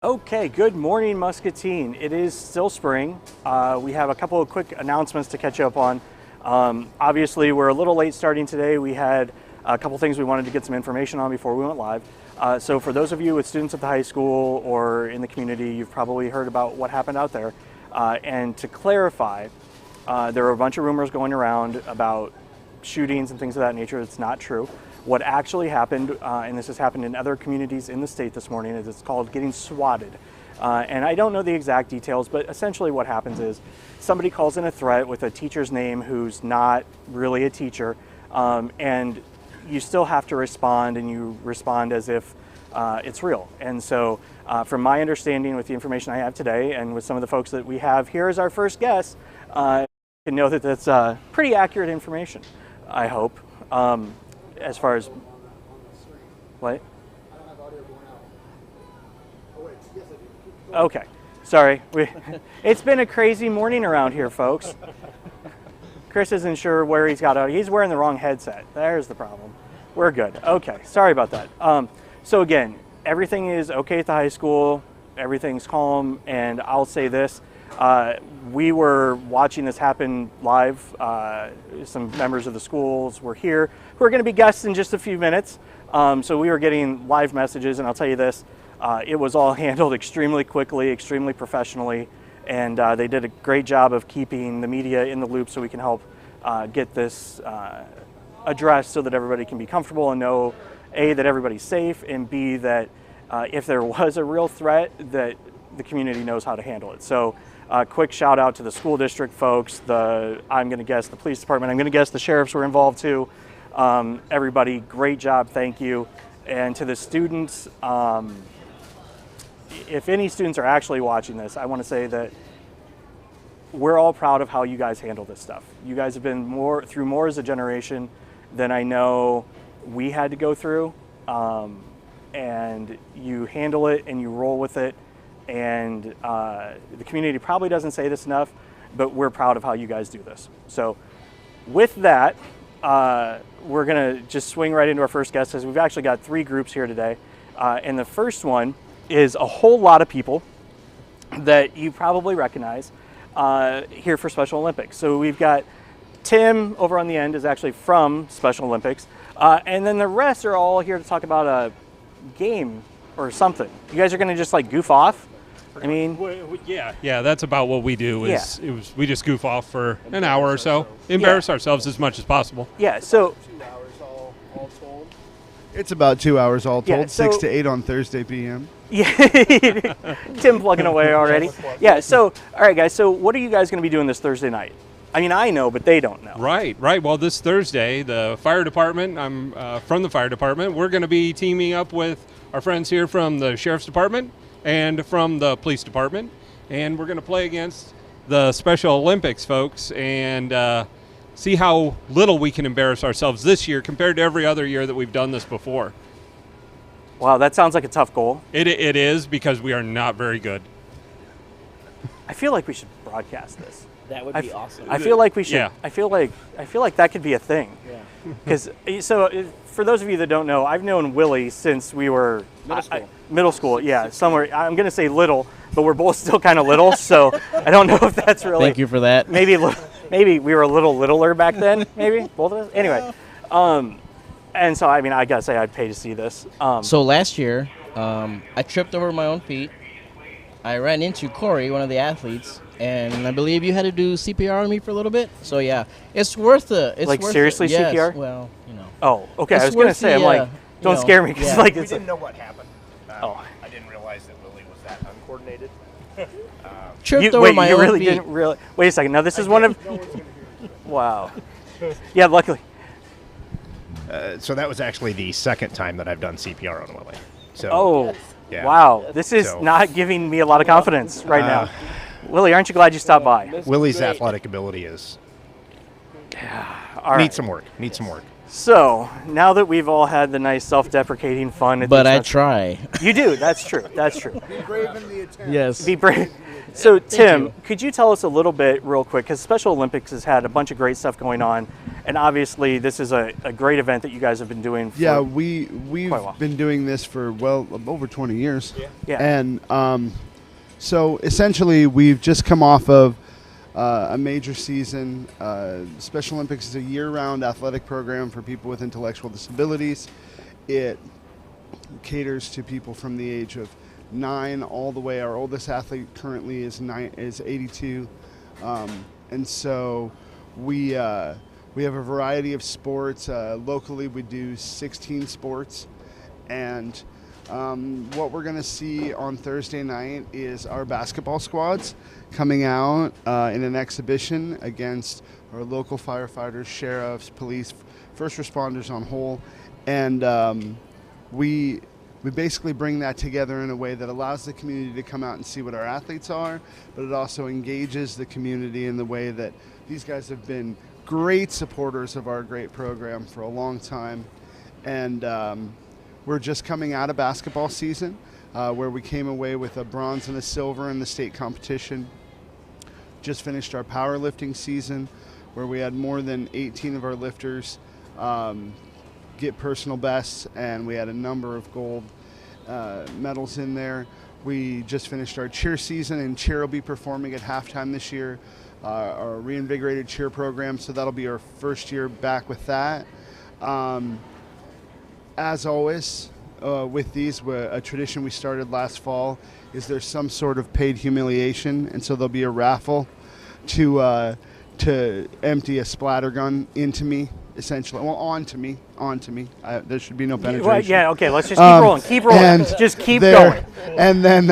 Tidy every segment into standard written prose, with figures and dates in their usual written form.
Okay, good morning, Muscatine. It is still spring. We have a couple of quick announcements to catch up on. Obviously, we're a little late starting today. We had a couple things we wanted to get some information on before we went live. So for those of you with students at the high school or in the community, you've probably heard about what happened out there. And to clarify, there are a bunch of rumors going around about shootings and things of that nature. It's not true. What actually happened, and this has happened in other communities in the state this morning, is it's called getting swatted. And I don't know the exact details, but essentially what happens is somebody calls in a threat with a teacher's name who's not really a teacher, and you still have to respond, and you respond as if it's real. And so from my understanding with the information I have today and with some of the folks that we have here as our first guest, you can know that that's pretty accurate information, I hope. As far as what? Okay, sorry. It's been a crazy morning around here, folks. Chris isn't sure where he's got out. He's wearing the wrong headset. There's the problem. We're good. Okay, sorry about that. So again, everything is okay at the high school. Everything's calm, and I'll say this. We were watching this happen live. Some members of the schools were here who are going to be guests in just a few minutes. So we were getting live messages, and I'll tell you this, it was all handled extremely quickly, extremely professionally, and they did a great job of keeping the media in the loop so we can help get this addressed so that everybody can be comfortable and know, A, that everybody's safe, and B, that if there was a real threat, that the community knows how to handle it. So quick shout out to the school district folks, I'm going to guess the police department, I'm going to guess the sheriffs were involved too. Everybody, great job, thank you. And to the students, if any students are actually watching this, I want to say that we're all proud of how you guys handle this stuff. You guys have been through more as a generation than I know we had to go through. And you handle it and you roll with it. And the community probably doesn't say this enough, but we're proud of how you guys do this. So with that, we're going to just swing right into our first guest, as we've actually got 3 groups here today. And the first one is a whole lot of people that you probably recognize here for Special Olympics. So we've got Tim over on the end is actually from Special Olympics. And then the rest are all here to talk about a game or something. You guys are going to just like goof off? I mean, yeah, that's about what we do. We just goof off for an hour or so, embarrass ourselves as much as possible. Yeah, so 2 hours all told. It's about 2 hours all told, Yeah, so- 6 to 8 on Thursday p.m. yeah, Tim plugging away already. Yeah, so all right, guys. So what are you guys going to be doing this Thursday night? I mean, I know, but they don't know. Right. Well, this Thursday, the fire department, I'm from the fire department, we're going to be teaming up with our friends here from the sheriff's department and from the police department, and we're going to play against the Special Olympics folks and see how little we can embarrass ourselves this year compared to every other year that we've done this before. Wow, that sounds like a tough goal. It is, because we are not very good. I feel like we should broadcast this. That would be awesome. I feel like we should. Yeah. I feel like that could be a thing. Yeah. Because for those of you that don't know, I've known Willie since we were middle school. Yeah, somewhere. I'm going to say little, but we're both still kind of little, so I don't know if that's really. Thank you for that. Maybe we were a little littler back then. Maybe both of us. Anyway, and so I mean, I gotta say, I'd pay to see this. So last year, I tripped over my own feet. I ran into Corey, one of the athletes, and I believe you had to do CPR on me for a little bit. So yeah, it's worth it. Like, worth seriously, it. Yes, CPR? well, you know. Oh, okay. It's I was gonna worth say, I'm the, like, don't you know, scare me, because yeah. like We it's. didn't know what happened. Oh. I didn't realize that Willie was that uncoordinated. Tripped over my own really feet. didn't really. Wait a second. Now this is one of. No one's gonna hear you. Wow. Yeah, luckily. So that was actually the second time that I've done CPR on Willie. So, Oh. yeah. Wow. This is So- not giving me a lot of confidence right now. Willie, aren't you glad you stopped by? Willie's athletic ability is All right. needs some work. So now that we've all had the nice self-deprecating fun, at But the I expense- try. You do. That's true. That's true. Be brave in the attempt. Yes. Be brave. So Tim, you. could you tell us a little bit real quick, because Special Olympics has had a bunch of great stuff going on, And obviously, this is a great event that you guys have been doing for Yeah, we've quite a while. been doing this for, well, over 20 years. Yeah. And so essentially, we've just come off of a major season. Special Olympics is a year-round athletic program for people with intellectual disabilities. It caters to people from the age of 9 all the way. Our oldest athlete currently is 82, and so we have a variety of sports. Locally, we do 16 sports, and what we're going to see on Thursday night is our basketball squads coming out in an exhibition against our local firefighters, sheriffs, police, first responders on whole, and we basically bring that together in a way that allows the community to come out and see what our athletes are, but it also engages the community in the way that these guys have been great supporters of our great program for a long time. And we're just coming out of basketball season, where we came away with a bronze and a silver in the state competition. Just finished our powerlifting season, where we had more than 18 of our lifters get personal bests, and we had a number of gold medals in there. We just finished our cheer season, and cheer will be performing at halftime this year, our reinvigorated cheer program, so that'll be our first year back with that. As always, with these, a tradition we started last fall is there's some sort of paid humiliation, and so there'll be a raffle to empty a splatter gun into me, essentially. Well, onto me. There should be no penetration. Well, yeah, okay, let's just keep rolling. Keep rolling. And Just keep there- going. And then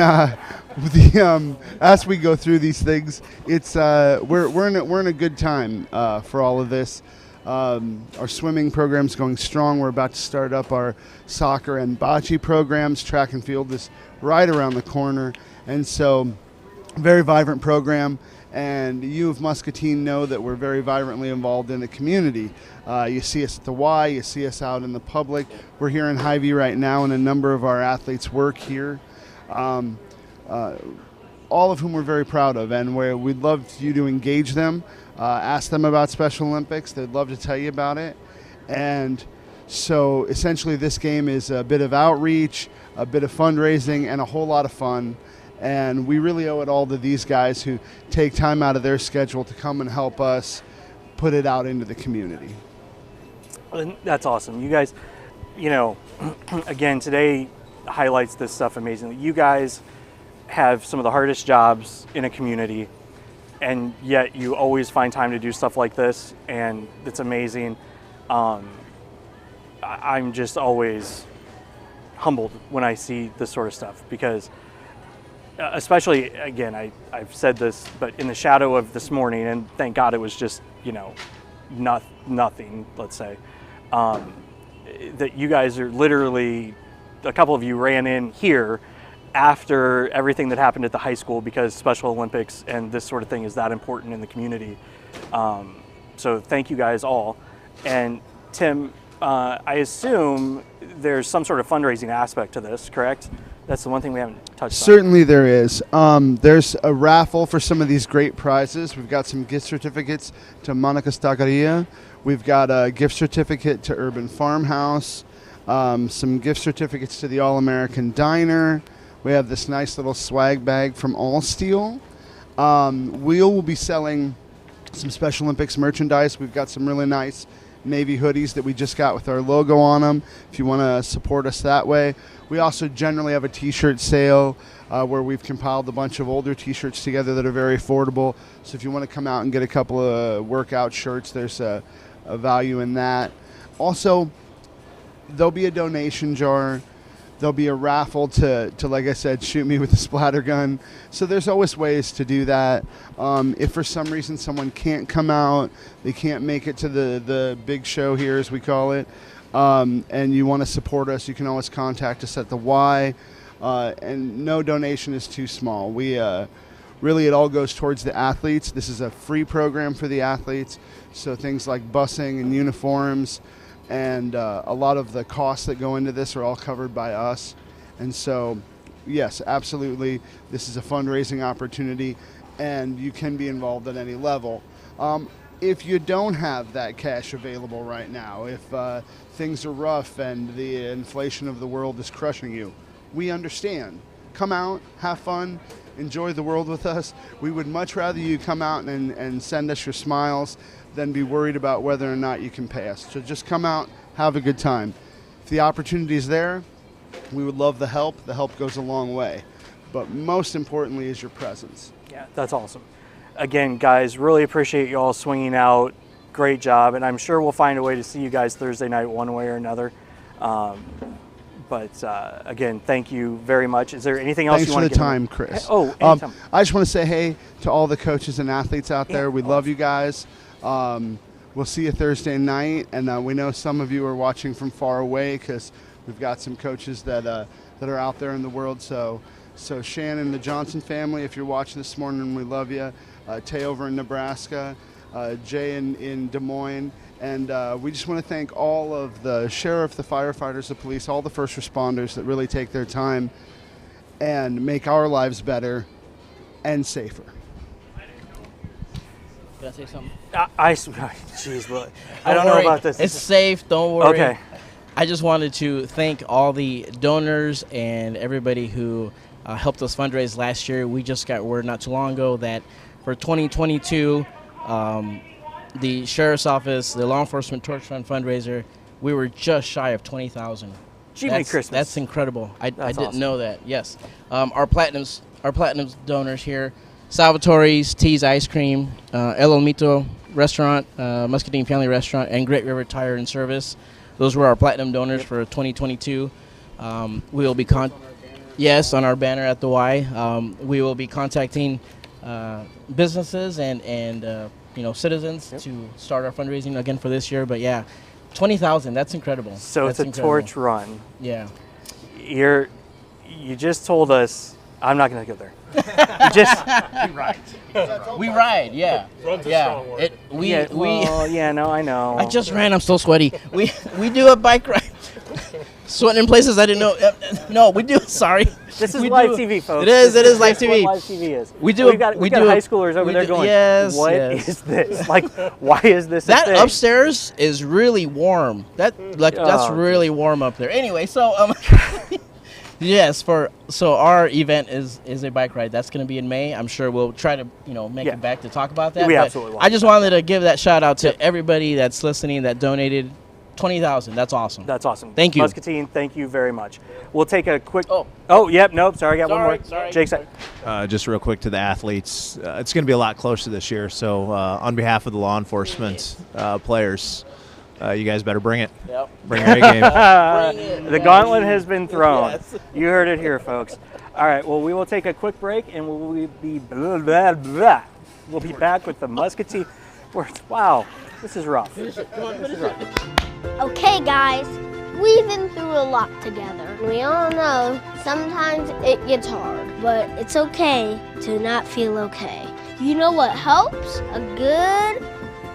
as we go through these things, it's we're in a good time for all of this. Our swimming program's going strong. We're about to start up our soccer and bocce programs. Track and field is right around the corner, and so very vibrant program. And you of Muscatine know that we're very vibrantly involved in the community. You see us at the Y, you see us out in the public. We're here in Hy-Vee right now, and a number of our athletes work here, all of whom we're very proud of, and we'd love you to engage them, ask them about Special Olympics. They'd love to tell you about it. And so essentially this game is a bit of outreach, a bit of fundraising, and a whole lot of fun. And we really owe it all to these guys who take time out of their schedule to come and help us put it out into the community. And that's awesome. You guys, again, today highlights this stuff amazingly. You guys have some of the hardest jobs in a community, and yet you always find time to do stuff like this, and it's amazing. I'm just always humbled when I see this sort of stuff, because especially, again, I've said this, but in the shadow of this morning, and thank God it was just, nothing, let's say, that you guys are literally, a couple of you ran in here after everything that happened at the high school, because Special Olympics and this sort of thing is that important in the community. So thank you guys all. And Tim, I assume there's some sort of fundraising aspect to this, correct? That's the one thing we haven't touched on. Certainly there is. There's a raffle for some of these great prizes. We've got some gift certificates to Monica Stagaria. We've got a gift certificate to Urban Farmhouse, some gift certificates to the All-American Diner. We have this nice little swag bag from All Steel. We will be selling some Special Olympics merchandise. We've got some really nice Navy hoodies that we just got with our logo on them, if you want to support us that way. We also generally have a t-shirt sale where we've compiled a bunch of older t-shirts together that are very affordable. So if you want to come out and get a couple of workout shirts, there's a value in that. Also, there'll be a donation jar. There'll be a raffle to, like I said, shoot me with a splatter gun. So there's always ways to do that. If for some reason someone can't come out, they can't make it to the big show here, as we call it, and you want to support us, you can always contact us at the Y. And no donation is too small. We really, it all goes towards the athletes. This is a free program for the athletes. So things like busing and uniforms, and a lot of the costs that go into this are all covered by us. And so, yes, absolutely, this is a fundraising opportunity, and you can be involved at any level. if you don't have that cash available right now, if things are rough and the inflation of the world is crushing you, we understand. Come out, have fun, enjoy the world with us. We would much rather you come out and send us your smiles than be worried about whether or not you can pay us. So just come out, have a good time. If the opportunity is there, we would love the help. The help goes a long way. But most importantly is your presence. Yeah, that's awesome. Again, guys, really appreciate you all swinging out. Great job, and I'm sure we'll find a way to see you guys Thursday night one way or another. But again, thank you very much. Is there anything else Thanks you want to for the time, Chris. Anytime. I just want to say hey to all the coaches and athletes out there. We love you guys. We'll see you Thursday night, and we know some of you are watching from far away because we've got some coaches that are out there in the world. So Shannon, the Johnson family, if you're watching this morning, we love you. Tay over in Nebraska, Jay in Des Moines. And we just want to thank all of the sheriff, the firefighters, the police, all the first responders that really take their time and make our lives better and safer. Can I say something? Jeez, well, I don't know about this. It's safe. Don't worry. Okay. I just wanted to thank all the donors and everybody who helped us fundraise last year. We just got word not too long ago that for 2022, the Sheriff's Office, the Law Enforcement Torch Fund fundraiser, we were just shy of 20,000. Gee, Merry Christmas. That's incredible. I didn't awesome. know that. Yes, our platinum donors here: Salvatore's Teas Ice Cream, El Olmito Restaurant, Muscatine Family Restaurant, and Great River Tire and Service. Those were our platinum donors for 2022. We will be on our banner at the Y. We will be contacting businesses and citizens to start our fundraising again for this year. But yeah, 20,000. That's incredible. So that's it's a torch run. Yeah. You just told us. I'm not going to go there. You just We ride. Yeah. Run's a yeah. strong word. I know. I just ran. I'm still sweaty. We do a bike ride. Sweating in places I didn't know. No, we do. Sorry. This is We live do- TV, folks. It is. It is live This TV. What live TV is. We do. We got high schoolers over there going. Yes. What yes. is this? Like, why is this? That a thing? upstairs is really warm. That's Oh, really warm up there. Anyway, so yes, so our event is a bike ride. That's going to be in May. I'm sure we'll try to make it back to talk about that. We but absolutely will. I just wanted to give that shout out to everybody that's listening that donated 20,000. That's awesome. That's awesome. Thank you. Muscatine. Thank you very much. We'll take a quick. Oh. Yep. Nope. Sorry, I got one more. Sorry. Jake said. Just real quick to the athletes, it's going to be a lot closer this year. So on behalf of the law enforcement players, you guys better bring it. Yep. Bring your A game. The gauntlet has been thrown. Yes. You heard it here, folks. All right. Well, we will take a quick break, and we'll be blah, blah, blah. We'll be back with the Muscatine. Wow, this is rough. Okay, guys, we've been through a lot together. We all know sometimes it gets hard, but it's okay to not feel okay. You know what helps? A good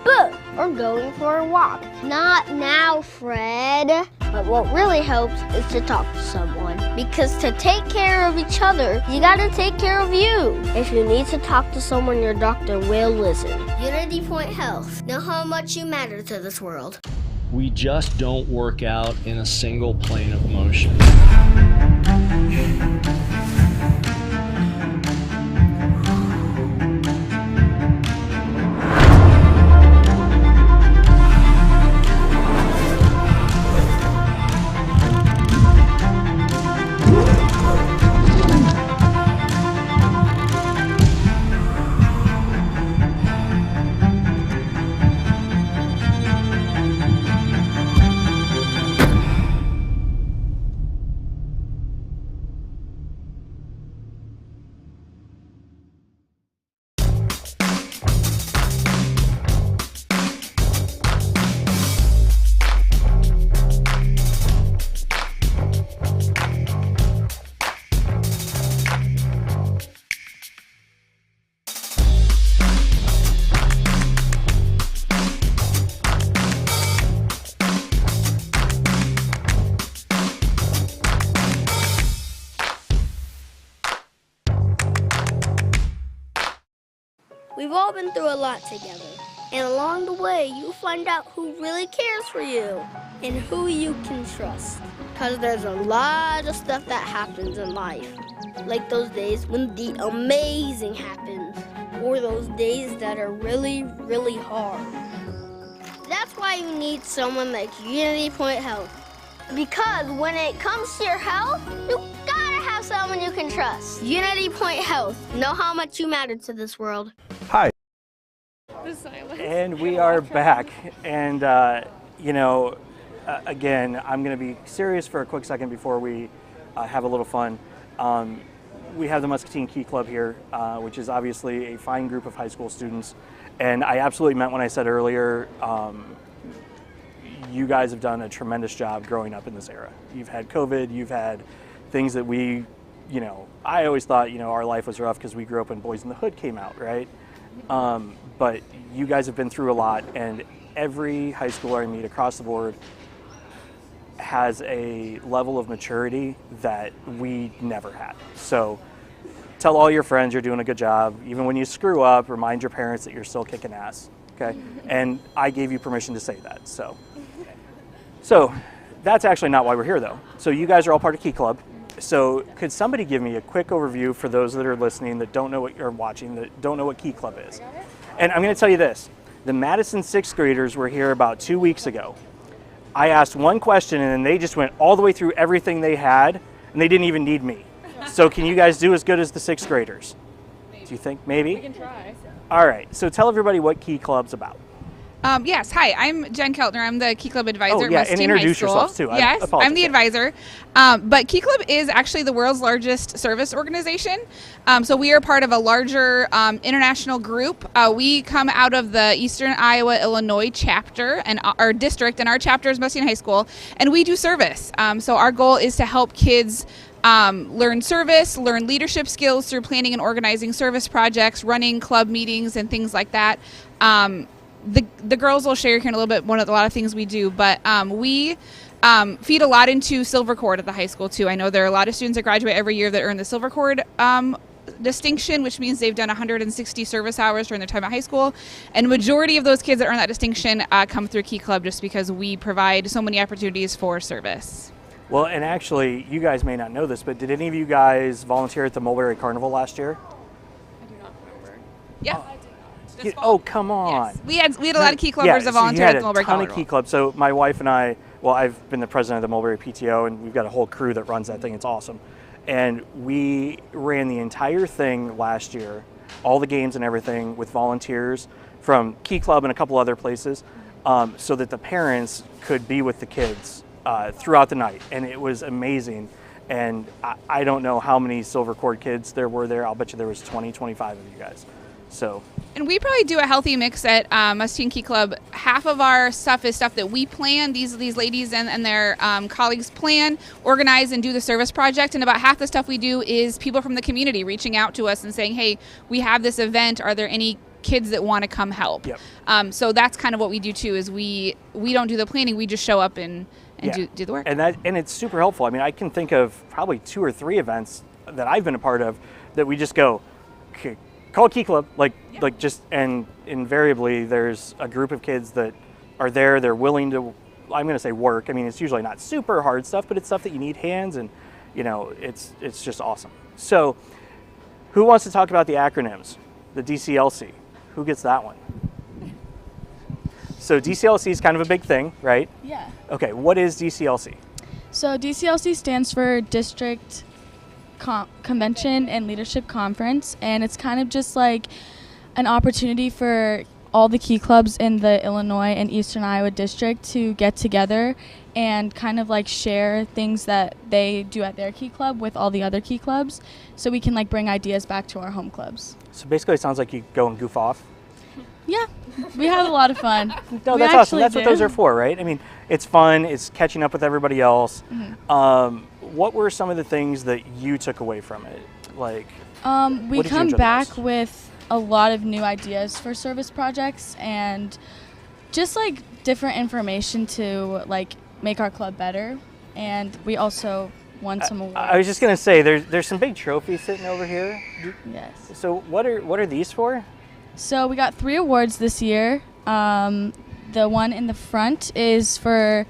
book or going for a walk. Not now, Fred. But what really helps is to talk to someone. Because to take care of each other, you gotta take care of you. If you need to talk to someone, your doctor will listen. Unity Point Health. Know how much you matter to this world. We just don't work out in a single plane of motion. We've all been through a lot together. And along the way, you'll find out who really cares for you and who you can trust. Because there's a lot of stuff that happens in life. Like those days when the amazing happens. Or those days that are really, really hard. That's why you need someone like Unity Point Health. Because when it comes to your health, you gotta have someone you can trust. Unity Point Health. Know how much you matter to this world. Hi. And we are back. And, again, I'm going to be serious for a quick second before we have a little fun. We have the Muscatine Key Club here, which is obviously a fine group of high school students. And I absolutely meant when I said earlier, you guys have done a tremendous job growing up in this era. You've had COVID, you've had things that I always thought, our life was rough because we grew up when Boys in the Hood came out, right? But you guys have been through a lot, and every high schooler I meet across the board has a level of maturity that we never had. So tell all your friends you're doing a good job. Even when you screw up, remind your parents that you're still kicking ass, okay? And I gave you permission to say that, so. So that's actually not why we're here, though. So you guys are all part of Key Club. So could somebody give me a quick overview for those that are listening that don't know what you're watching, that don't know what Key Club is? And I'm going to tell you this. The Madison 6th graders were here about 2 weeks ago. I asked one question, and then they just went all the way through everything they had, and they didn't even need me. So can you guys do as good as the 6th graders? Do you think maybe? We can try. All right. So tell everybody what Key Club's about. Yes, hi, I'm Jen Keltner. I'm the Key Club advisor at and Muscatine introduce High School. yourselves too. Yes, I'm the advisor. But Key Club is actually the world's largest service organization. So we are part of a larger international group. We come out of the Eastern Iowa, Illinois chapter and our district, and our chapter is Muscatine High School, and we do service. So our goal is to help kids learn service, learn leadership skills through planning and organizing service projects, running club meetings, and things like that. The girls will share here in a little bit a lot of things we do, but we feed a lot into Silver Cord at the high school too. I know there are a lot of students that graduate every year that earn the Silver Cord distinction, which means they've done 160 service hours during their time at high school, and majority of those kids that earn that distinction come through Key Club just because we provide so many opportunities for service. Well, and actually, you guys may not know this, but did any of you guys volunteer at the Mulberry Carnival last year? I do not remember. Yeah. Oh, come on. Yes. We had a lot of Key Clubbers that volunteered at the Mulberry Carnival. Carnival. Key Club. So my wife and I, I've been the president of the Mulberry PTO, and we've got a whole crew that runs that thing. It's awesome. And we ran the entire thing last year, all the games and everything, with volunteers from Key Club and a couple other places, so that the parents could be with the kids throughout the night. And it was amazing. And I don't know how many Silver Cord kids there were there. I'll bet you there was 20, 25 of you guys. So. And we probably do a healthy mix at Muscatine Key Club. Half of our stuff is stuff that we plan, these ladies and their colleagues plan, organize, and do the service project. And about half the stuff we do is people from the community reaching out to us and saying, hey, we have this event. Are there any kids that want to come help? Yep. So that's kind of what we do too, is we don't do the planning, we just show up and do the work. And it's super helpful. I mean, I can think of probably 2 or 3 events that I've been a part of that we just go, okay, call Key Club, and invariably there's a group of kids that are there, they're willing to, I'm going to say work. I mean, it's usually not super hard stuff, but it's stuff that you need hands, and it's just awesome. So who wants to talk about the acronyms? The DCLC, who gets that one? So DCLC is kind of a big thing, right? Yeah. Okay, what is DCLC? So DCLC stands for District Convention and Leadership Conference, and it's kind of just like an opportunity for all the Key Clubs in the Illinois and Eastern Iowa district to get together and kind of like share things that they do at their Key Club with all the other Key Clubs, so we can like bring ideas back to our home clubs. So basically it sounds like you go and goof off. Yeah, we have a lot of fun. No, that's awesome. That's what those are for, right? I mean, it's fun. It's catching up with everybody else. Mm-hmm. What were some of the things that you took away from it? Like, we come back with a lot of new ideas for service projects and just like different information to like make our club better. And we also won some awards. I was just gonna say there's some big trophies sitting over here. Yes. So what are these for? So we got 3 awards this year. The one in the front is for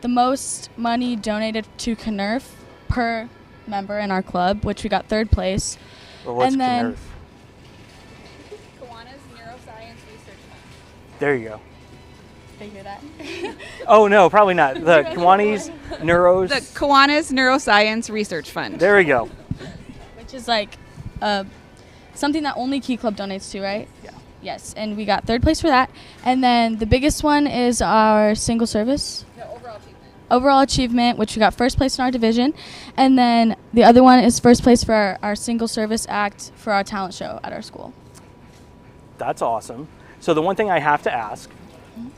the most money donated to KNERF per member in our club, which we got 3rd place. Well, what's and then KNERF? Kiwanis Neuroscience Research Fund. There you go. Did you hear that? Oh, no, probably not. The Kiwanis Neuros. The Kiwanis Neuroscience Research Fund. There we go. Which is like something that only Key Club donates to, right? Yeah. Yes, and we got 3rd place for that. And then the biggest one is our single service. The overall achievement. Overall achievement, which we got 1st place in our division. And then the other one is 1st place for our single service act for our talent show at our school. That's awesome. So the one thing I have to ask,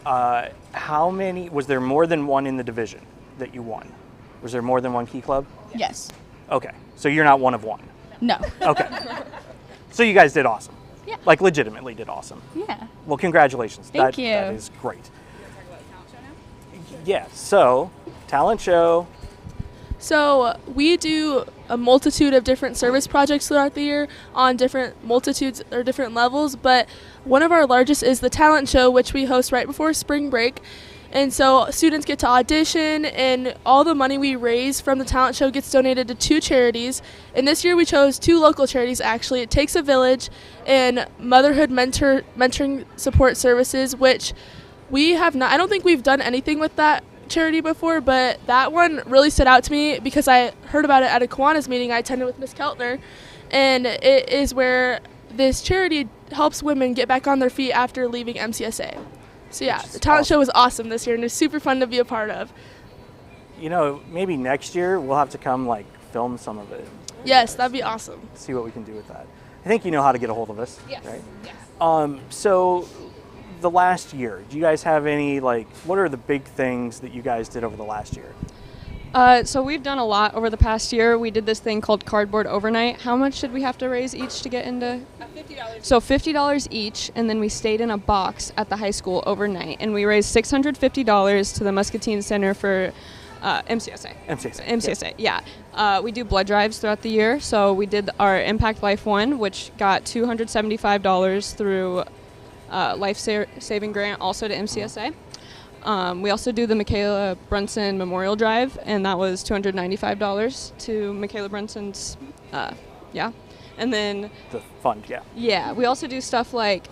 how many, was there more than one in the division that you won? Was there more than one Key Club? Yes. Okay, so you're not one of one. No. Okay. So you guys did awesome. Yeah. Like legitimately did awesome. Yeah. Well, congratulations. Thank you. That is great. Yeah, so talent show. So we do a multitude of different service projects throughout the year on different multitudes or different levels, but one of our largest is the talent show, which we host right before spring break. And so students get to audition, and all the money we raise from the talent show gets donated to 2 charities. And this year we chose 2 local charities, actually. It Takes a Village and Motherhood Mentoring Support Services, which we have not, I don't think we've done anything with that charity before, but that one really stood out to me because I heard about it at a Kiwanis meeting I attended with Miss Keltner. And it is where this charity helps women get back on their feet after leaving MCSA. So yeah, the talent show was awesome this year, and it was super fun to be a part of. You know, maybe next year we'll have to come like film some of it. Yes, that'd be awesome. See what we can do with that. I think you know how to get a hold of us, Yes. right? Yes. So the last year, do you guys have any, like, what are the big things that you guys did over the last year? So we've done a lot over the past year. We did this thing called Cardboard Overnight. How much did we have to raise each to get into? $50. So $50 each, and then we stayed in a box at the high school overnight, and we raised $650 to the Muscatine Center for MCSA. MCSA. Yeah. We do blood drives throughout the year. So we did our Impact Life one, which got $275 through Life Saving Grant, also to MCSA. We also do the Michaela Brunson Memorial Drive, and that was $295 to Michaela Brunson's, And then The fund, yeah. yeah, we also do stuff like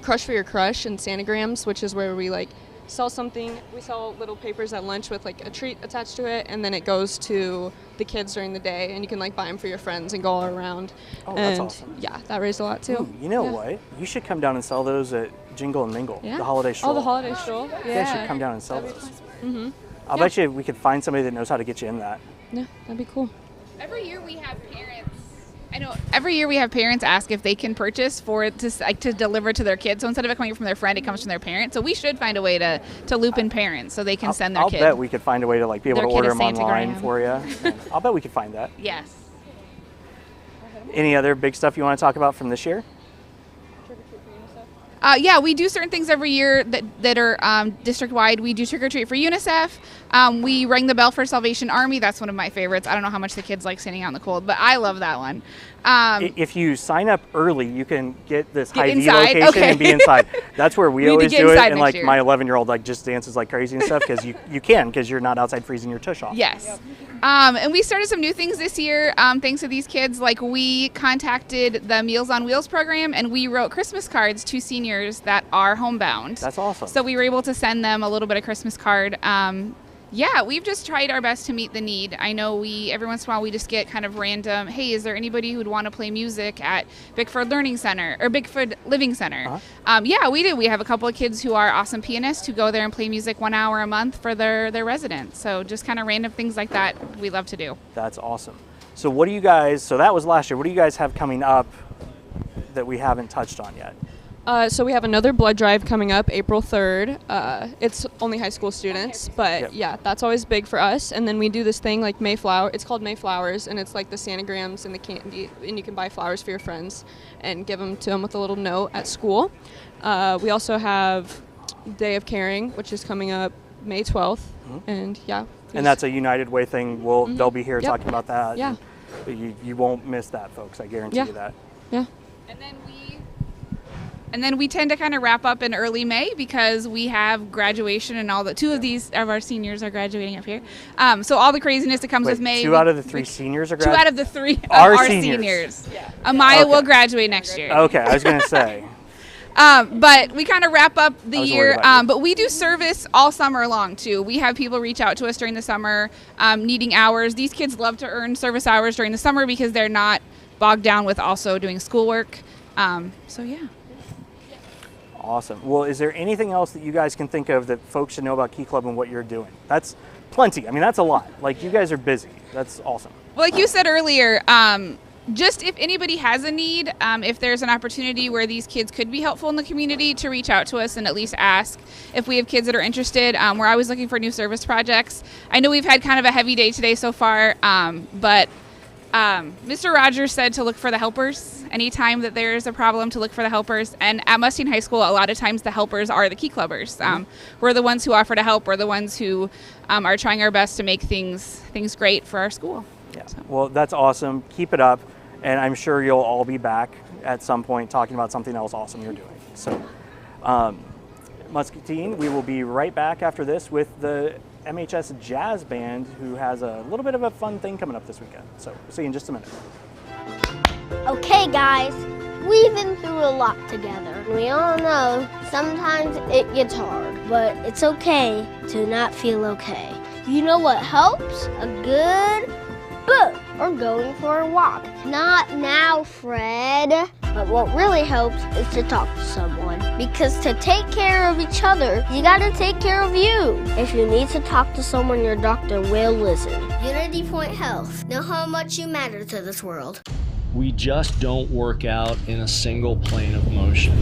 Crush for Your Crush and Sanagrams, which is where we like sell something. We sell little papers at lunch with like a treat attached to it, and then it goes to the kids during the day, and you can like buy them for your friends and go all around. Oh, and that's awesome. yeah, that raised a lot too. Ooh, you know Yeah. what? You should come down and sell those at Jingle and Mingle, Yeah. the holiday stroll. Oh, the holiday stroll. You Yeah. guys should come down and sell those. Mm-hmm. I'll bet you we could find somebody that knows how to get you in that. Yeah, that'd be cool. Every year we have parents. I know. Every year we have parents ask if they can purchase for it to deliver to their kids. So instead of it coming from their friend, it comes from their parent. So we should find a way to loop in parents so they can send their I'll kid. bet we could find a way to like be able Their to kid order a them online Santagram. for you. I'll bet we could find that. Yes. Any other big stuff you want to talk about from this year? Yeah, we do certain things every year that are district-wide. We do trick-or-treat for UNICEF. We ring the bell for Salvation Army. That's one of my favorites. I don't know how much the kids like standing out in the cold, but I love that one. If you sign up early, you can get this Get Hy-Vee inside? location Okay. and be inside. That's where we We need to always get do it. inside And next like year. my 11-year-old like just dances like crazy and stuff because you can because you're not outside freezing your tush off. Yes. And we started some new things this year thanks to these kids. Like we contacted the Meals on Wheels program and we wrote Christmas cards to seniors that are homebound. That's awesome. So we were able to send them a little bit of Christmas card. Yeah, we've just tried our best to meet the need. I know every once in a while we just get kind of random, hey, is there anybody who'd want to play music at Bickford Learning Center or Bickford Living Center? Yeah, we do. We have a couple of kids who are awesome pianists who go there and play music 1 hour a month for their residents. So just kind of random things like that we love to do. That's awesome. So what do you guys, so that was last year, what do you guys have coming up that we haven't touched on yet? So we have another blood drive coming up April 3rd. It's only high school students, but yeah, that's always big for us. And then we do this thing like Mayflower. It's called Mayflowers, and it's like the Sanagrams and the candy, and you can buy flowers for your friends and give them to them with a little note at school. We also have Day of Caring, which is coming up May 12th, and yeah. And that's a United Way thing. They'll be here Yep. talking about that. Yeah. You won't miss that, folks. I guarantee you that. Yeah. And then And then we tend to kind of wrap up in early May because we have graduation and all the 2 of our seniors are graduating up here. So all the craziness that comes with May. 2 out of the 3 seniors are 2 out of the 3 of our our seniors. seniors. Yeah. Amaya will graduate next year. Okay, I was going to say. But we kind of wrap up the year. about you. But we do service all summer long, too. We have people reach out to us during the summer needing hours. These kids love to earn service hours during the summer because they're not bogged down with also doing schoolwork. So, yeah. Awesome. Well, is there anything else that you guys can think of that folks should know about Key Club and what you're doing? That's plenty. I mean, that's a lot. Like, you guys are busy. That's awesome. Well, like you said earlier, just if anybody has a need, if there's an opportunity where these kids could be helpful in the community, to reach out to us and at least ask if we have kids that are interested. We're always looking for new service projects. I know we've had kind of a heavy day today so far, but Mr. Rogers said to look for the helpers anytime that there's a problem, to look for the helpers. And at Muscatine High School, a lot of times the helpers are the Key Clubbers. We're the ones who offer to help. We're the ones who are trying our best to make things great for our school. Yeah. So. Well, that's awesome. Keep it up. And I'm sure you'll all be back at some point talking about something else awesome you're doing. So, Muscatine, we will be right back after this with the MHS Jazz Band, who has a little bit of a fun thing coming up this weekend. So, we'll see you in just a minute. Okay, guys, we've been through a lot together. We all know sometimes it gets hard, but it's okay to not feel okay. You know what helps? A good book or going for a walk. Not now, Fred. But what really helps is to talk to someone. Because to take care of each other, you gotta take care of you. If you need to talk to someone, your doctor will listen. Unity Point Health. Know how much you matter to this world. We just don't work out in a single plane of motion.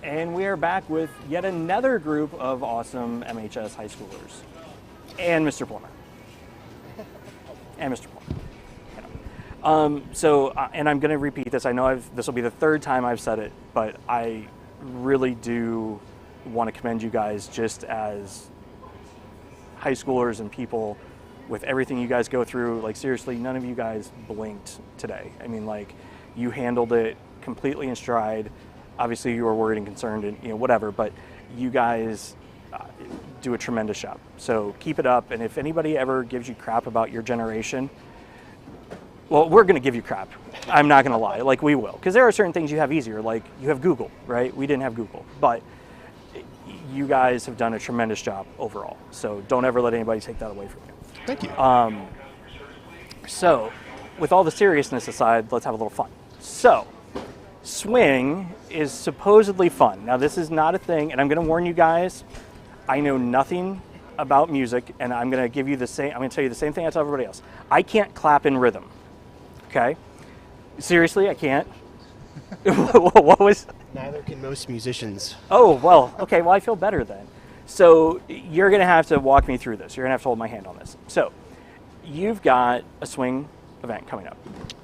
And we are back with yet another group of awesome MHS high schoolers. And Mr. Plummer. And Mr. Plummer. And I'm going to repeat this. I know this will be the 3rd time I've said it, but I really do want to commend you guys just as high schoolers and people with everything you guys go through. Like, seriously, none of you guys blinked today. I mean, like, you handled it completely in stride. Obviously, you were worried and concerned and, whatever, but you guys do a tremendous job. So keep it up. And if anybody ever gives you crap about your generation, well, we're going to give you crap. I'm not going to lie. Like, we will. Because there are certain things you have easier. Like, you have Google, right? We didn't have Google. But you guys have done a tremendous job overall. So don't ever let anybody take that away from you. Thank you. So with all the seriousness aside, let's have a little fun. So swing is supposedly fun. Now, this is not a thing, and I'm going to warn you guys, I know nothing about music, and I'm going to tell you the same thing I tell everybody else. I can't clap in rhythm. Okay? Seriously, I can't. What was? Neither can most musicians. Oh, well, okay, well, I feel better then. So you're going to have to walk me through this. You're going to have to hold my hand on this. So you've got a swing event coming up.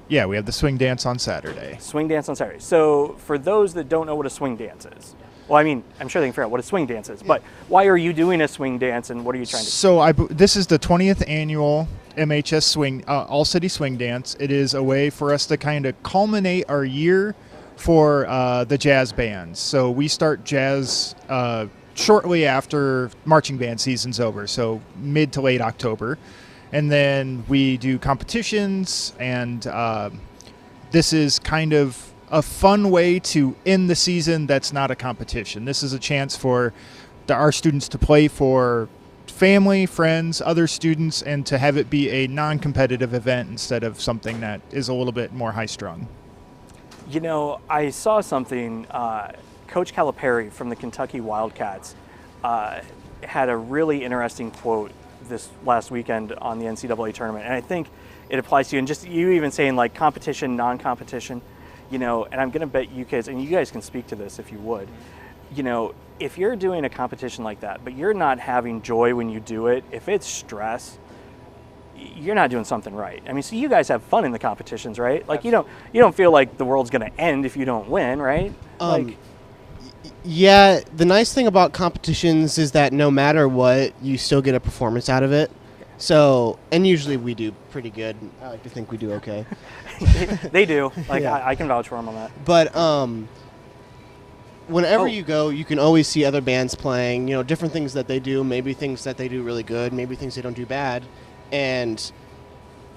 Yeah, we have the swing dance on Saturday. Swing dance on Saturday. So for those that don't know what a swing dance is, well, I mean, I'm sure they can figure out what a swing dance is, but why are you doing a swing dance and what are you trying to do? So this is the 20th annual MHS Swing, All-City Swing Dance. It is a way for us to kind of culminate our year for the jazz bands. So we start jazz shortly after marching band season's over, so mid to late October. And then we do competitions, and this is kind of a fun way to end the season that's not a competition. This is a chance for our students to play for family, friends, other students, and to have it be a non-competitive event instead of something that is a little bit more high-strung. You know, I saw something, Coach Calipari from the Kentucky Wildcats had a really interesting quote this last weekend on the NCAA tournament, and I think it applies to you. And just you even saying like competition, non-competition, you know, and I'm going to bet you kids, and you guys can speak to this if you would, you know, if you're doing a competition like that, but you're not having joy when you do it, if it's stress, you're not doing something right. I mean, so you guys have fun in the competitions, right? Like you don't feel like the world's going to end if you don't win, right? Yeah, the nice thing about competitions is that no matter what, you still get a performance out of it. So, and usually we do pretty good. I like to think we do okay. They do. Like Yeah. I can vouch for them on that. But whenever you go, you can always see other bands playing, you know, different things that they do, maybe things that they do really good, maybe things they don't do bad. And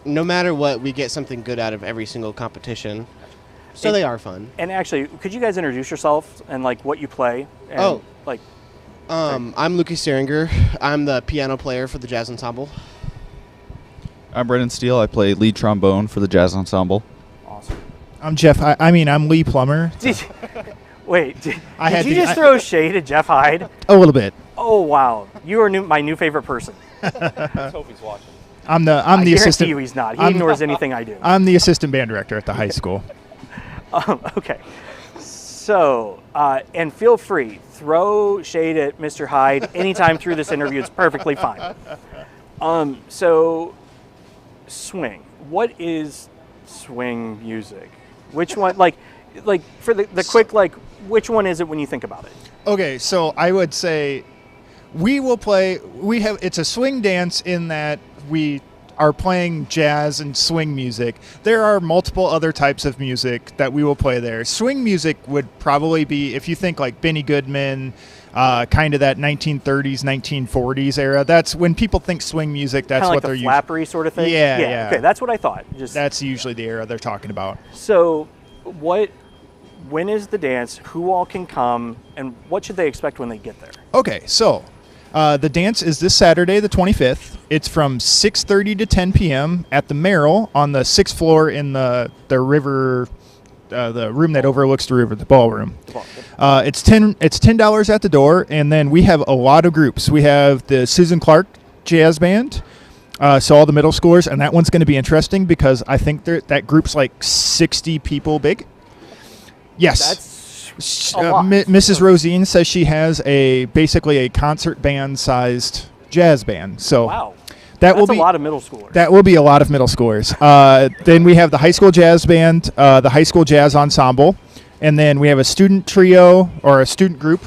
no matter what, we get something good out of every single competition. So they are fun. And actually, could you guys introduce yourself and like what you play? And, I'm Lucas Seringer. I'm the piano player for the jazz ensemble. I'm Brendan Steele. I play lead trombone for the jazz ensemble. Awesome. I'm Jeff. I'm Lee Plummer. Wait, did you just throw shade at Jeff Hyde? A little bit. Oh wow, you are my new favorite person. Let's hope he's watching. I'm the guarantee assistant. you he's not. He ignores anything I do. I'm the assistant band director at the high school. Okay. So, and feel free, throw shade at Mr. Hyde anytime through this interview. It's perfectly fine. So, swing. What is swing music? Which one, like for the quick, like, which one is it when you think about it? Okay, so I would say it's a swing dance in that we are playing jazz and swing music. There are multiple other types of music that we will play there. Swing music would probably be, if you think like Benny Goodman, kind of that 1930s, 1940s era. That's when people think swing music. That's kinda what like they're the flappery sort of thing. Yeah. Okay, that's what I thought. That's usually the era they're talking about. So, when is the dance? Who all can come, and what should they expect when they get there? Okay, so the dance is this Saturday, the 25th. It's from 6:30 to 10 p.m. at the Merrill on the 6th floor in the river, the room that overlooks the river, the ballroom. It's $10 at the door, and then we have a lot of groups. We have the Susan Clark Jazz Band, so all the middle schoolers, and that one's going to be interesting because I think that group's like 60 people big. Yes. That's a lot. Mrs. Rosine says she has basically a concert band sized jazz band. So wow. That's a lot of middle schoolers. That will be a lot of middle schoolers. Then we have the high school jazz band, the high school jazz ensemble, and then we have a student trio or a student group.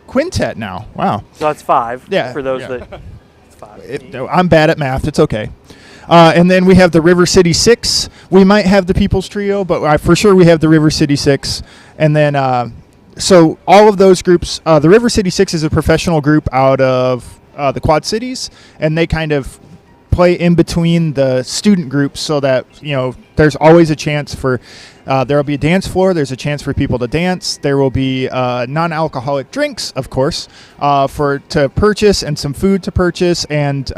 Quintet now. Wow. So that's 5. Yeah. For those that. It's 5. I'm bad at math. It's okay. And then we have the River City 6. We might have the People's Trio, but for sure we have the River City 6. And then, so all of those groups, the River City 6 is a professional group out of the Quad Cities, and they kind of play in between the student groups so that, you know, there's always a chance for, there will be a dance floor, there's a chance for people to dance, there will be non-alcoholic drinks, of course, to purchase and some food to purchase, and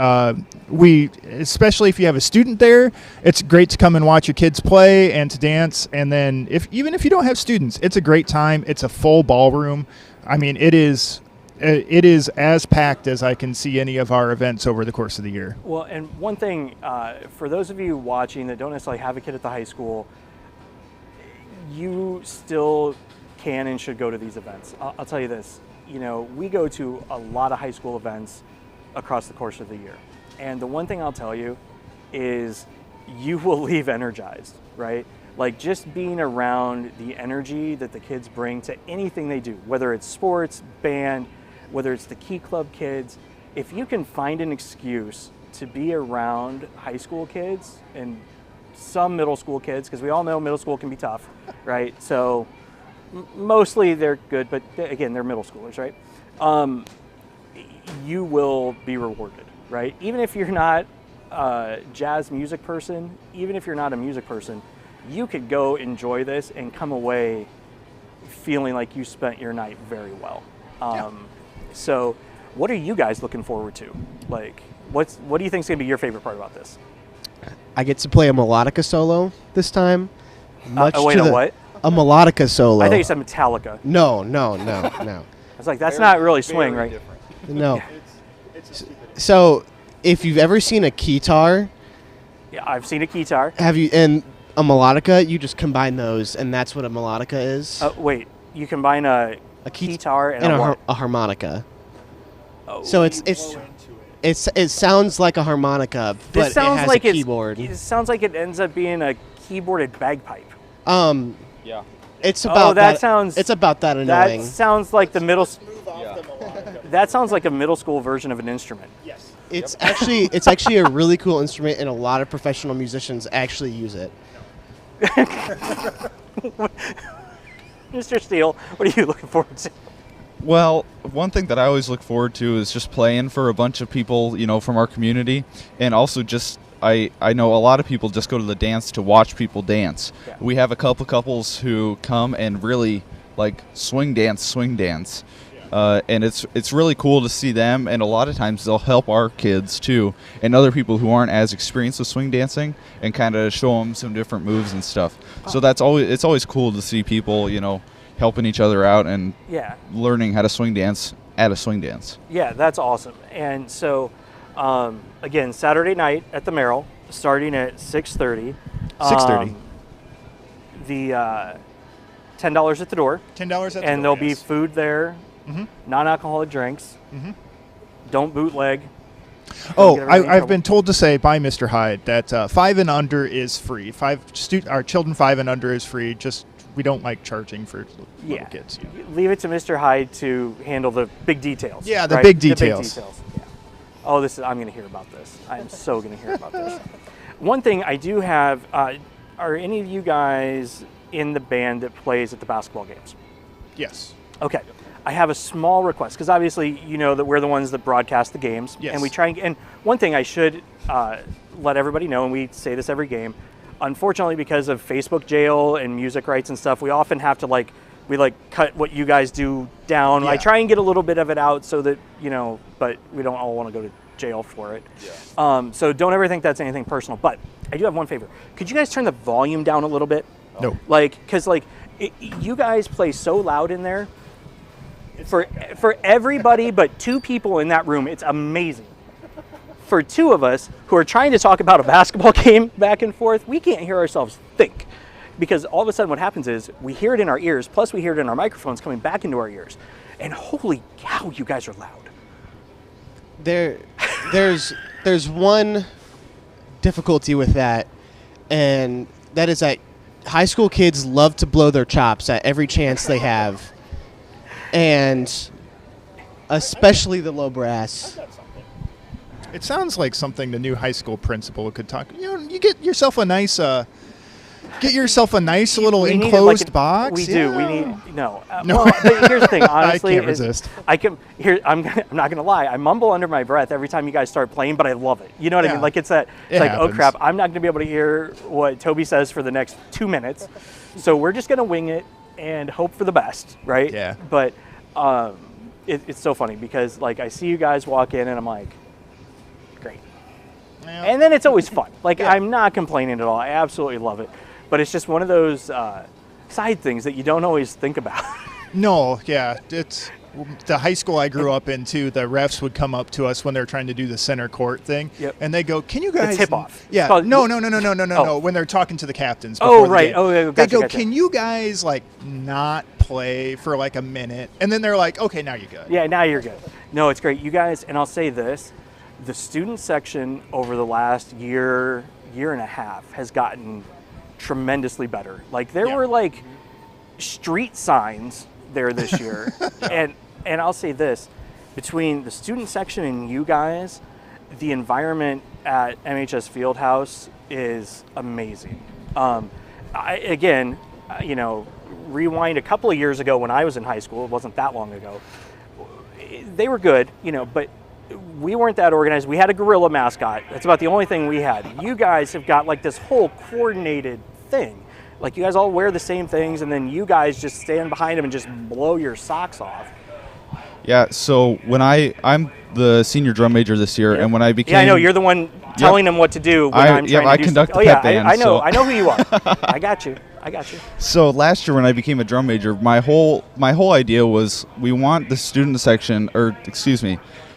especially if you have a student there, it's great to come and watch your kids play and to dance, and then even if you don't have students, it's a great time. It's a full ballroom. I mean, it is as packed as I can see any of our events over the course of the year. Well, and one thing, for those of you watching that don't necessarily have a kid at the high school, you still can and should go to these events. I'll tell you this, you know, we go to a lot of high school events across the course of the year. And the one thing I'll tell you is you will leave energized, right? Like just being around the energy that the kids bring to anything they do, whether it's sports, band, whether it's the Key Club kids, if you can find an excuse to be around high school kids and some middle school kids, because we all know middle school can be tough, right? So mostly they're good, but again, they're middle schoolers, right? You will be rewarded, right? Even if you're not a jazz music person, even if you're not a music person, you could go enjoy this and come away feeling like you spent your night very well. So what are you guys looking forward to? Like, what do you think is going to be your favorite part about this? I get to play a melodica solo this time. What? A melodica solo. I thought you said Metallica. No. I was like, that's not really swing, right? No. So, if you've ever seen a keytar, Yeah, I've seen a guitar. Have you? And a melodica, you just combine those, and that's what a melodica is. Wait, you combine a guitar and a harmonica. Oh, so it sounds like a harmonica, but it has a keyboard. It sounds like it ends up being a keyboarded bagpipe. Yeah. It's about it's about that annoying. That sounds like the middle. That sounds like a middle school version of an instrument. Yes. It's actually a really cool instrument, and a lot of professional musicians actually use it. Mr. Steele, what are you looking forward to? Well, one thing that I always look forward to is just playing for a bunch of people, from our community, and also just I know a lot of people just go to the dance to watch people dance. Yeah. We have a couple couples who come and really swing dance, and it's really cool to see them. And a lot of times they'll help our kids too, and other people who aren't as experienced with swing dancing, and kind of show them some different moves and stuff. So it's always cool to see people, helping each other out and learning how to swing dance at a swing dance. Yeah, that's awesome. And so. Again, Saturday night at the Merrill, starting at 6:30. 6:30. The $10 at the door. $10 at the door. And there'll be food there, non-alcoholic drinks. Don't bootleg. I've been told to say by Mr. Hyde that 5 and under is free. Our children 5 and under is free. Just we don't like charging for little kids. Leave it to Mr. Hyde to handle the big details. Yeah, the big details. Yeah. Oh, I'm going to hear about this. I am so going to hear about this. One thing I do have, are any of you guys in the band that plays at the basketball games? Yes. Okay. I have a small request, because obviously you know that we're the ones that broadcast the games. Yes. And we try and one thing I should let everybody know, and we say this every game, unfortunately because of Facebook jail and music rights and stuff, we often have to we cut what you guys do down. Yeah. I try and get a little bit of it out so that, but we don't all want to go to jail for it. Yeah. So don't ever think that's anything personal. But I do have one favor. Could you guys turn the volume down a little bit? No. Because you guys play so loud in there. For everybody but 2 people in that room, it's amazing. For 2 of us who are trying to talk about a basketball game back and forth, we can't hear ourselves think. Because all of a sudden what happens is we hear it in our ears, plus we hear it in our microphones coming back into our ears. And holy cow, you guys are loud. There's one difficulty with that, and that is that high school kids love to blow their chops at every chance they have. And especially the low brass. It sounds like something the new high school principal could talk. You get yourself a nice little enclosed box. We do. We need no. Well, but here's the thing. Honestly, I can't resist. I'm not gonna lie. I mumble under my breath every time you guys start playing, but I love it. You know what I mean? It's oh crap, I'm not gonna be able to hear what Toby says for the next 2 minutes, so we're just gonna wing it and hope for the best, right? Yeah. But it's so funny because I see you guys walk in and I'm like, great. Yeah. And then it's always fun. I'm not complaining at all. I absolutely love it. But it's just one of those side things that you don't always think about. No, yeah. It's the high school I grew up in, too. The refs would come up to us when they're trying to do the center court thing. Yep. And they go, can you guys... It's tip-off. Yeah. No. When they're talking to the captains before the game. Oh, gotcha, they go, gotcha. Can you guys, not play for, a minute? And then they're like, okay, now you're good. Yeah, now you're good. No, it's great. You guys, and I'll say this, the student section over the last year and a half has gotten tremendously better. There were street signs there this year. and I'll say this, between the student section and you guys, the environment at MHS Fieldhouse is amazing. Rewind a couple of years ago when I was in high school, it wasn't that long ago, they were good, but we weren't that organized. We had a gorilla mascot. That's about the only thing we had. You guys have got this whole coordinated thing. You guys all wear the same things, and then you guys just stand behind them and just blow your socks off. Yeah, so when I'm the senior drum major this year, and when I became... Yeah, I know, you're the one telling them what to do when I'm trying to do... I conduct the pep band. I know who you are. I got you. So last year when I became a drum major, my whole idea was we want the student section,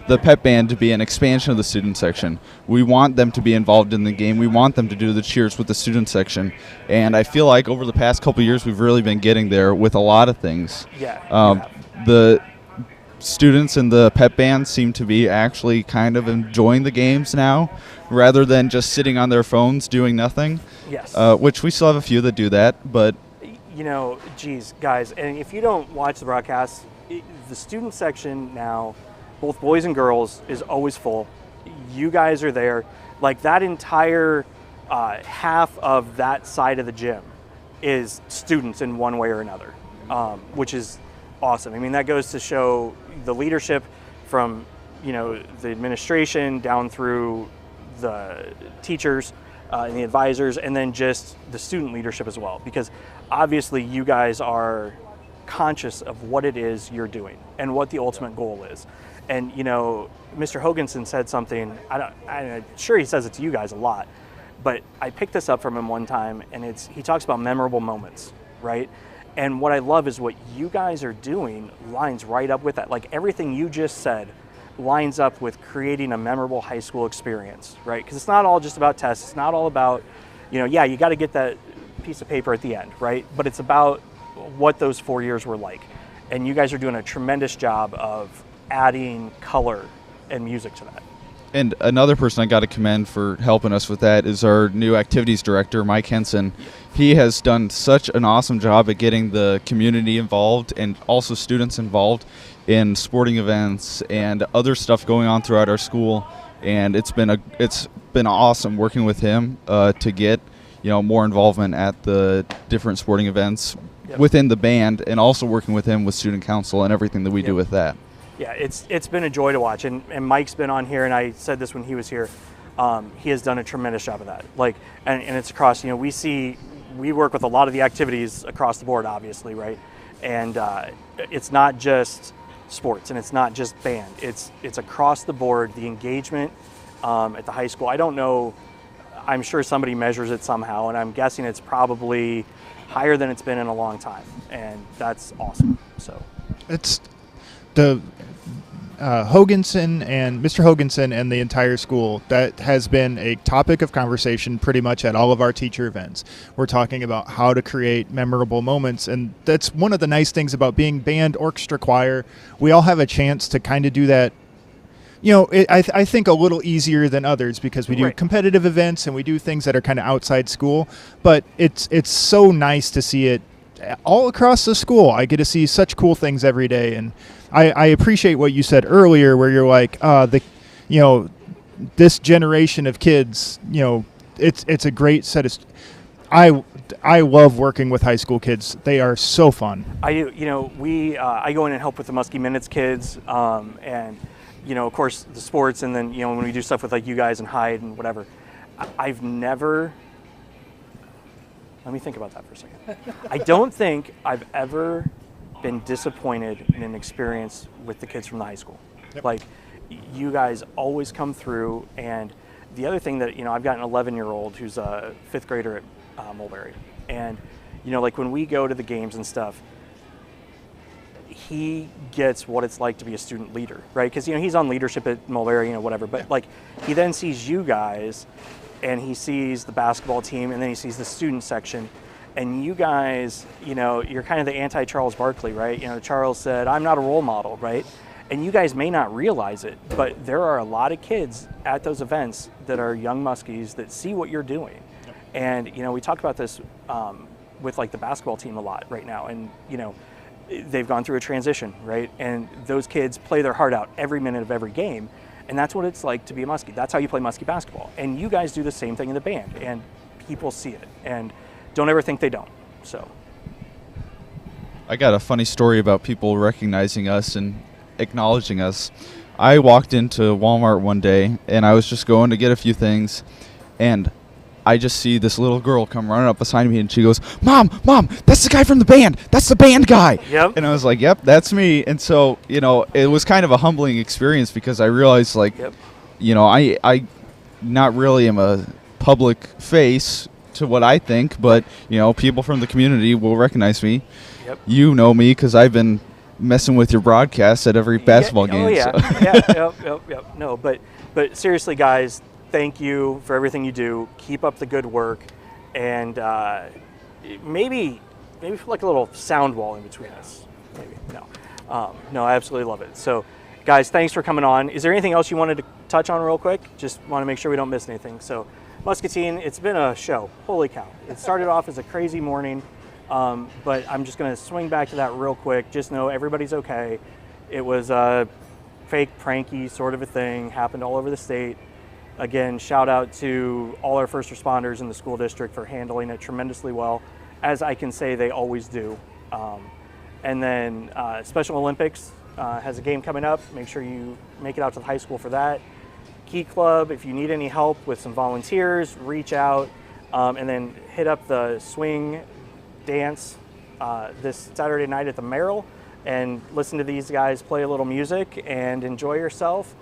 the pep band to be an expansion of the student section. We want them to be involved in the game. We want them to do the cheers with the student section. And I feel like over the past couple of years, we've really been getting there with a lot of things. Yeah. The students in the pep band seem to be actually kind of enjoying the games now, rather than just sitting on their phones doing nothing. Yes. Which we still have a few that do that, but Geez, guys, and if you don't watch the broadcast, the student section now, both boys and girls, is always full. You guys are there. Like, that entire half of that side of the gym is students in one way or another, which is awesome. I mean, that goes to show the leadership from, the administration down through the teachers and the advisors, and then just the student leadership as well, because obviously you guys are conscious of what it is you're doing and what the ultimate goal is. And Mr. Hoganson said something, I'm sure he says it to you guys a lot, but I picked this up from him one time, and he talks about memorable moments, right? And what I love is what you guys are doing lines right up with that. Like, everything you just said lines up with creating a memorable high school experience, right? Because it's not all just about tests. It's not all about, you got to get that piece of paper at the end, right? But it's about what those 4 years were like. And you guys are doing a tremendous job of adding color and music to that. And another person I got to commend for helping us with that is our new activities director, Mike Henson. He has done such an awesome job at getting the community involved and also students involved in sporting events and other stuff going on throughout our school. And it's been awesome working with him to get more involvement at the different sporting events within the band, and also working with him with student council and everything that we do with that. Yeah, it's been a joy to watch, and Mike's been on here, and I said this when he was here. He has done a tremendous job of that. Like, and it's across. We work with a lot of the activities across the board, obviously, right? And it's not just sports, and it's not just band. It's across the board. The engagement at the high school. I don't know. I'm sure somebody measures it somehow, and I'm guessing it's probably higher than it's been in a long time, and that's awesome. So it's the Hoganson and Mr. Hoganson and the entire school, that has been a topic of conversation pretty much at all of our teacher events. We're talking about how to create memorable moments, and that's one of the nice things about being band, orchestra, choir. We all have a chance to kind of do that. I think a little easier than others, because we do competitive events and we do things that are kind of outside school, but it's so nice to see it all across the school. I get to see such cool things every day, and I appreciate what you said earlier, where you're like, this generation of kids, it's a great set of. I love working with high school kids. They are so fun. I do. I go in and help with the Muskie Minutes kids, and of course the sports, and then when we do stuff with like you guys and Hyde and whatever. I've never. Let me think about that for a second. I don't think I've ever been disappointed in an experience with the kids from the high school. Yep. Like, you guys always come through, and the other thing that, I've got an 11-year-old who's a 5th grader at Mulberry, and, like when we go to the games and stuff, he gets what it's like to be a student leader, right? Because, he's on leadership at Mulberry, whatever, but like, he then sees you guys, and he sees the basketball team, and then he sees the student section. And you guys, you're kind of the anti-Charles Barkley, right? Charles said, I'm not a role model, right? And you guys may not realize it, but there are a lot of kids at those events that are young Muskies that see what you're doing. Yep. And, we talk about this with like the basketball team a lot right now. And, they've gone through a transition, right? And those kids play their heart out every minute of every game. And that's what it's like to be a Muskie. That's how you play Muskie basketball. And you guys do the same thing in the band, and people see it. And don't ever think they don't. So I got a funny story about people recognizing us and acknowledging us. I walked into Walmart one day, and I was just going to get a few things, and I just see this little girl come running up beside me, and she goes, Mom, that's the guy from the band. That's the band guy. Yep. And I was like, yep, that's me. And so, it was kind of a humbling experience, because I realized, like, I not really am a public face to what I think, but, people from the community will recognize me. Yep. You know me because I've been messing with your broadcast at every basketball game. Oh yeah, so. yep. No, but seriously, guys, thank you for everything you do. Keep up the good work, and maybe put like a little sound wall in between us. Maybe no, I absolutely love it. So, guys, thanks for coming on. Is there anything else you wanted to touch on real quick? Just want to make sure we don't miss anything. So, Muscatine, it's been a show. Holy cow! It started off as a crazy morning. But I'm just going to swing back to that real quick. Just know everybody's okay. It was a fake pranky sort of a thing, happened all over the state. Again, shout out to all our first responders in the school district for handling it tremendously well, as I can say they always do. And then Special Olympics has a game coming up. Make sure you make it out to the high school for that. Key Club, if you need any help with some volunteers, reach out, and then hit up the swing dance this Saturday night at the Merrill and listen to these guys play a little music and enjoy yourself.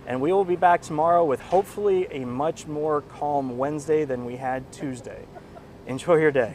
And we will be back tomorrow with hopefully a much more calm Wednesday than we had Tuesday. Enjoy your day.